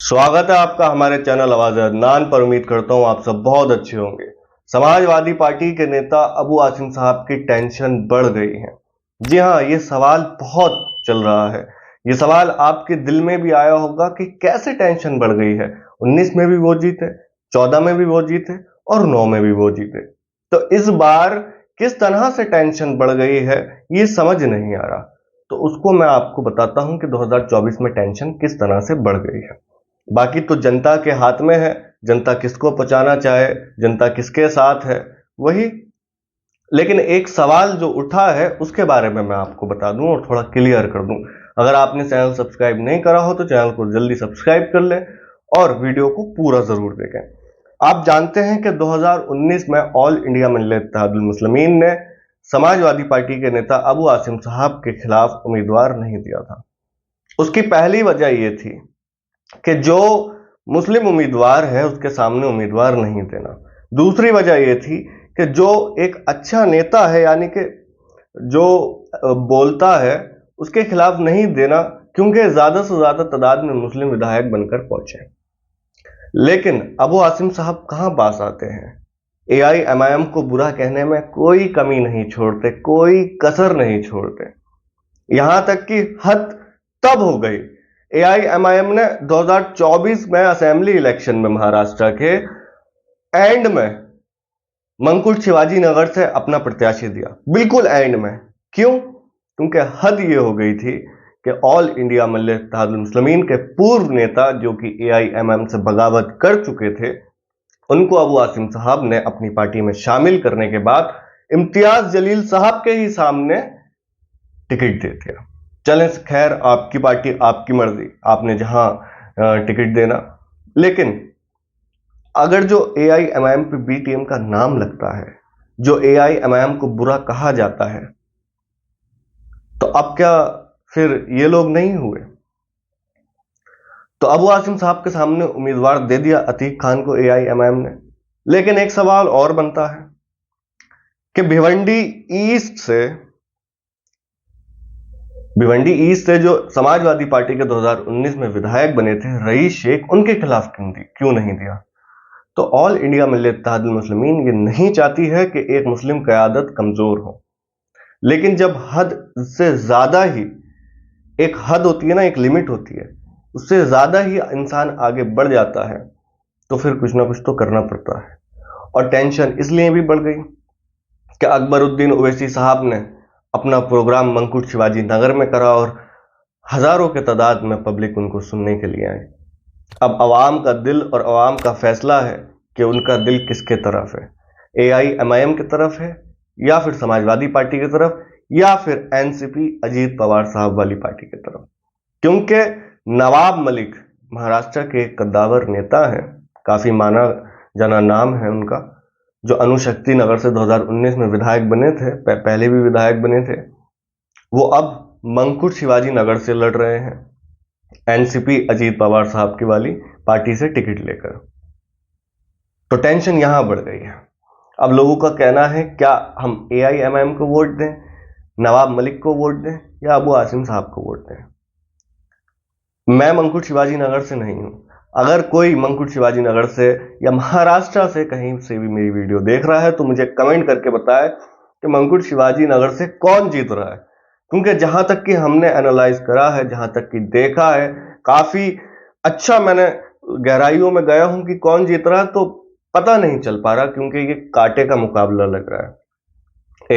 स्वागत है आपका हमारे चैनल आवाज़ अदनान पर। उम्मीद करता हूं आप सब बहुत अच्छे होंगे। समाजवादी पार्टी के नेता अबू आसिम साहब की टेंशन बढ़ गई है। जी हां, ये सवाल बहुत चल रहा है। ये सवाल आपके दिल में भी आया होगा कि कैसे टेंशन बढ़ गई है। 19 में भी वो जीते, 14 में भी वो जीते और 9 में भी वो जीते, तो इस बार किस तरह से टेंशन बढ़ गई है ये समझ नहीं आ रहा। तो उसको मैं आपको बताता हूं कि 2024 में टेंशन किस तरह से बढ़ गई है। बाकी तो जनता के हाथ में है, जनता किसको पहुंचाना चाहे, जनता किसके साथ है वही। लेकिन एक सवाल जो उठा है उसके बारे में मैं आपको बता दूं और थोड़ा क्लियर कर दूं। अगर आपने चैनल सब्सक्राइब नहीं करा हो तो चैनल को जल्दी सब्सक्राइब कर लें और वीडियो को पूरा जरूर देखें। आप जानते हैं कि 2019 में ऑल इंडिया मिल्लत इत्तेहादुल मुस्लिमीन ने समाजवादी पार्टी के नेता अबू आसिम साहब के खिलाफ उम्मीदवार नहीं दिया था। उसकी पहली वजह यह थी कि जो मुस्लिम उम्मीदवार है उसके सामने उम्मीदवार नहीं देना। दूसरी वजह यह थी कि जो एक अच्छा नेता है, यानी कि जो बोलता है, उसके खिलाफ नहीं देना, क्योंकि ज्यादा से ज्यादा तादाद में मुस्लिम विधायक बनकर पहुंचे। लेकिन अबू आसिम साहब कहां पास आते हैं। AIMIM को बुरा कहने में कोई कमी नहीं छोड़ते, कोई कसर नहीं छोड़ते। यहां तक कि हद तब हो गई, AIMIM ने 2024 में असेंबली इलेक्शन में महाराष्ट्र के एंड में मंकुट शिवाजी नगर से अपना प्रत्याशी दिया, बिल्कुल एंड में। क्यों? क्योंकि हद ये हो गई थी कि ऑल इंडिया मिल्लत इत्तेहादुल मुस्लिमीन के पूर्व नेता जो कि AIMIM से बगावत कर चुके थे, उनको अबू आसिम साहब ने अपनी पार्टी में शामिल करने के बाद इम्तियाज जलील साहब के ही सामने टिकट दे दिया। चलें, खैर, आपकी पार्टी, आपकी मर्जी, आपने जहां टिकट देना। लेकिन अगर जो AIMIM पे बी टीम का नाम लगता है, जो AIMIM को बुरा कहा जाता है, तो अब क्या फिर ये लोग नहीं हुए? तो अबू आसिम साहब के सामने उम्मीदवार दे दिया अतीक खान को AIMIM ने। लेकिन एक सवाल और बनता है कि भिवंडी ईस्ट से जो समाजवादी पार्टी के 2019 में विधायक बने थे रईस शेख, उनके खिलाफ क्यों नहीं दिया? तो ऑल इंडिया मिल्लत इत्तेहादुल मुस्लिमीन ये नहीं चाहती है कि एक मुस्लिम क़यादत कमजोर हो। लेकिन जब हद से ज्यादा ही, एक हद होती है ना, एक लिमिट होती है, उससे ज्यादा ही इंसान आगे बढ़ जाता है, तो फिर कुछ ना कुछ तो करना पड़ता है। और टेंशन इसलिए भी बढ़ गई कि अकबरुद्दीन ओवैसी साहब ने अपना प्रोग्राम मंकुट शिवाजी नगर में करा और हजारों के तादाद में पब्लिक उनको सुनने के लिए आई। अब अवाम का दिल और अवाम का फैसला है कि उनका दिल किसके तरफ है, AIMIM की तरफ है या फिर समाजवादी पार्टी की तरफ या फिर NCP अजीत पवार साहब वाली पार्टी की तरफ। क्योंकि नवाब मलिक महाराष्ट्र के कद्दावर नेता हैं, काफी माना जाना नाम है उनका, जो अणुशक्ति नगर से 2019 में विधायक बने थे, पहले भी विधायक बने थे। वो अब मंकुट शिवाजी नगर से लड़ रहे हैं NCP अजीत पवार साहब की वाली पार्टी से टिकट लेकर। तो टेंशन यहां बढ़ गई है। अब लोगों का कहना है, क्या हम AIMIM को वोट दें, नवाब मलिक को वोट दें या अबू आसिम साहब को वोट दें? मैं मंकुट शिवाजी नगर से नहीं हूं। अगर कोई मंकुट शिवाजी नगर से या महाराष्ट्र से कहीं से भी मेरी वीडियो देख रहा है तो मुझे कमेंट करके बताए कि मंकुट शिवाजी नगर से कौन जीत रहा है। क्योंकि जहां तक कि हमने एनालाइज करा है, जहां तक कि देखा है, काफी अच्छा मैंने गहराइयों में गया हूं कि कौन जीत रहा है, तो पता नहीं चल पा रहा, क्योंकि ये कांटे का मुकाबला लग रहा है।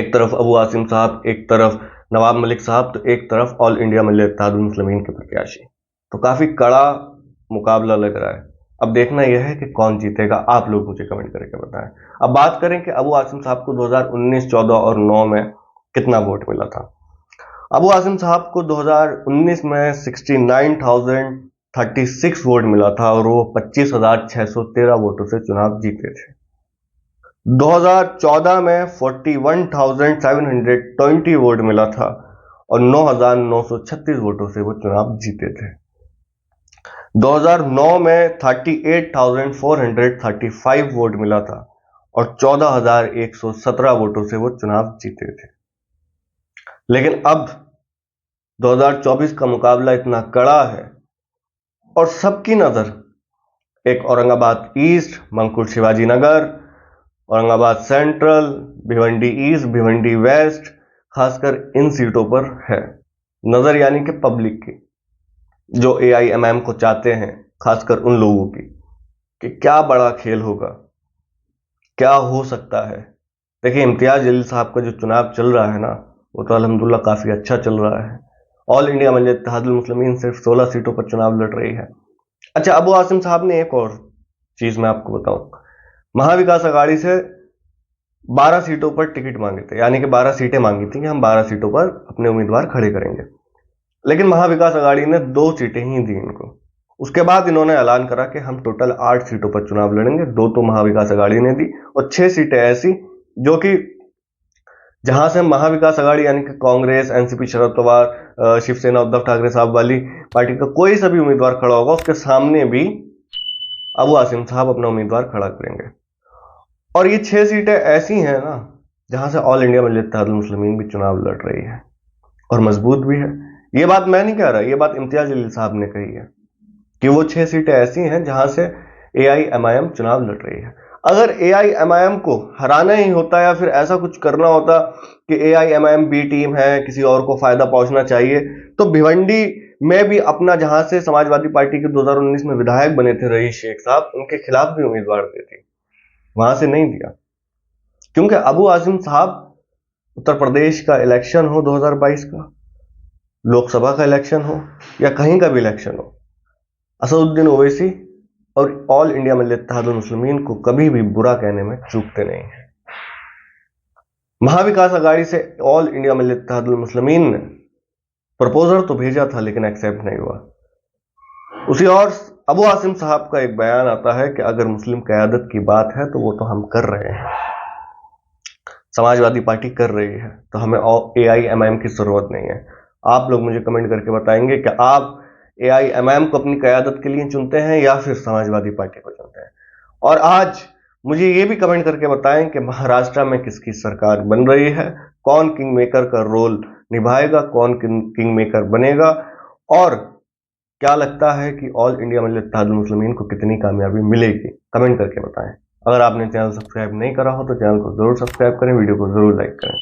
एक तरफ अबू आसिम साहब, एक तरफ नवाब मलिक साहब, तो एक तरफ ऑल इंडिया मिल्लत इत्तेहादुल मुस्लिमीन के प्रत्याशी। तो काफी कड़ा मुकाबला लग रहा है। अब देखना यह है कि कौन जीतेगा। आप लोग मुझे कमेंट करके बताएं। अब बात करें कि अबू आसिम साहब को 2019, 14 और 9 में कितना वोट मिला था। अबू आसिम साहब को 2019 में 69,036 वोट मिला था और वो 25,613 वोटों से चुनाव जीते थे। 2014 में 41,720 वोट मिला था और 9,936 वोटों से वो चुनाव जीते थे। 2009 में 38,435 वोट मिला था और 14,117 वोटों से वो चुनाव जीते थे। लेकिन अब 2024 का मुकाबला इतना कड़ा है और सबकी नजर एक औरंगाबाद ईस्ट, मंगकुट Shivaji Nagar, Aurangabad central, Bhiwandi east, Bhiwandi west, खासकर इन सीटों पर है नजर, यानी कि पब्लिक की, जो एआईएमआईएम को चाहते हैं, खासकर उन लोगों की, कि क्या बड़ा खेल होगा, क्या हो सकता है। देखिए, इम्तियाज जलील साहब का जो चुनाव चल रहा है ना, वो तो अल्हम्दुलिल्लाह काफी अच्छा चल रहा है। ऑल इंडिया मजलिस इत्तेहादुल मुस्लिमीन सिर्फ 16 सीटों पर चुनाव लड़ रही है। अच्छा, अबू आसिम साहब ने एक और चीज मैं आपको बताऊं, महाविकास अघाड़ी से 12 सीटों पर टिकट मांगे थे, यानी कि 12 सीटें मांगी थी कि हम 12 सीटों पर अपने उम्मीदवार खड़े करेंगे, लेकिन महाविकास अघाड़ी ने 2 सीटें ही दी इनको। उसके बाद इन्होंने ऐलान करा कि हम टोटल 8 सीटों पर चुनाव लड़ेंगे, 2 तो महाविकास अघाड़ी ने दी और 6 सीटें ऐसी जो कि जहां से महाविकास अघाड़ी यानी कि कांग्रेस, एनसीपी, शरद पवार, शिवसेना, उद्धव ठाकरे साहब वाली पार्टी का कोई सा भी उम्मीदवार खड़ा होगा, उसके सामने भी अबू आसिम साहब अपना उम्मीदवार खड़ा करेंगे। और ये 6 सीटें ऐसी हैं ना, जहां से ऑल इंडिया मजलिस इत्तेहादुल मुस्लिमीन भी चुनाव लड़ रही है और मजबूत भी है। ये बात मैं नहीं कह रहा, ये बात इम्तियाज जलील साहब ने कही है कि वो 6 सीटें ऐसी हैं जहां से एआईएमआईएम चुनाव लड़ रही है। अगर एआईएमआईएम को हराना ही होता या फिर ऐसा कुछ करना होता कि एआईएमआईएम बी टीम है, किसी और को फायदा पहुंचना चाहिए, तो भिवंडी में भी अपना, जहां से समाजवादी पार्टी के 2019 में विधायक बने थे रईस शेख साहब, उनके खिलाफ भी उम्मीदवार देती, वहां से नहीं दिया। क्योंकि अबू आसिम साहब, उत्तर प्रदेश का इलेक्शन हो 2022 का, लोकसभा का इलेक्शन हो या कहीं का भी इलेक्शन हो, असदुद्दीन ओवैसी और ऑल इंडिया मजलिस इत्तेहादुल मुस्लिमीन को कभी भी बुरा कहने में चूकते नहीं है। महाविकास अघाड़ी से ऑल इंडिया मजलिस इत्तेहादुल मुस्लिमीन ने प्रपोजल तो भेजा था, लेकिन एक्सेप्ट नहीं हुआ। उसी और अबू आसिम साहब का एक बयान आता है कि अगर मुस्लिम क़यादत की बात है तो वो तो हम कर रहे हैं, समाजवादी पार्टी कर रही है, तो हमें एआईएमआईएम की जरूरत नहीं है। आप लोग मुझे कमेंट करके बताएंगे कि आप एआईएमआईएम को अपनी क़यादत के लिए चुनते हैं या फिर समाजवादी पार्टी को चुनते हैं। और आज मुझे ये भी कमेंट करके बताएं कि महाराष्ट्र में किसकी सरकार बन रही है, कौन किंग मेकर का रोल निभाएगा, कौन किंग मेकर बनेगा, और क्या लगता है कि ऑल इंडिया मजलिस इत्तेहादुल मुस्लिमीन को कितनी कामयाबी मिलेगी। कमेंट करके बताएं। अगर आपने चैनल सब्सक्राइब नहीं करा हो तो चैनल को जरूर सब्सक्राइब करें, वीडियो को जरूर लाइक करें।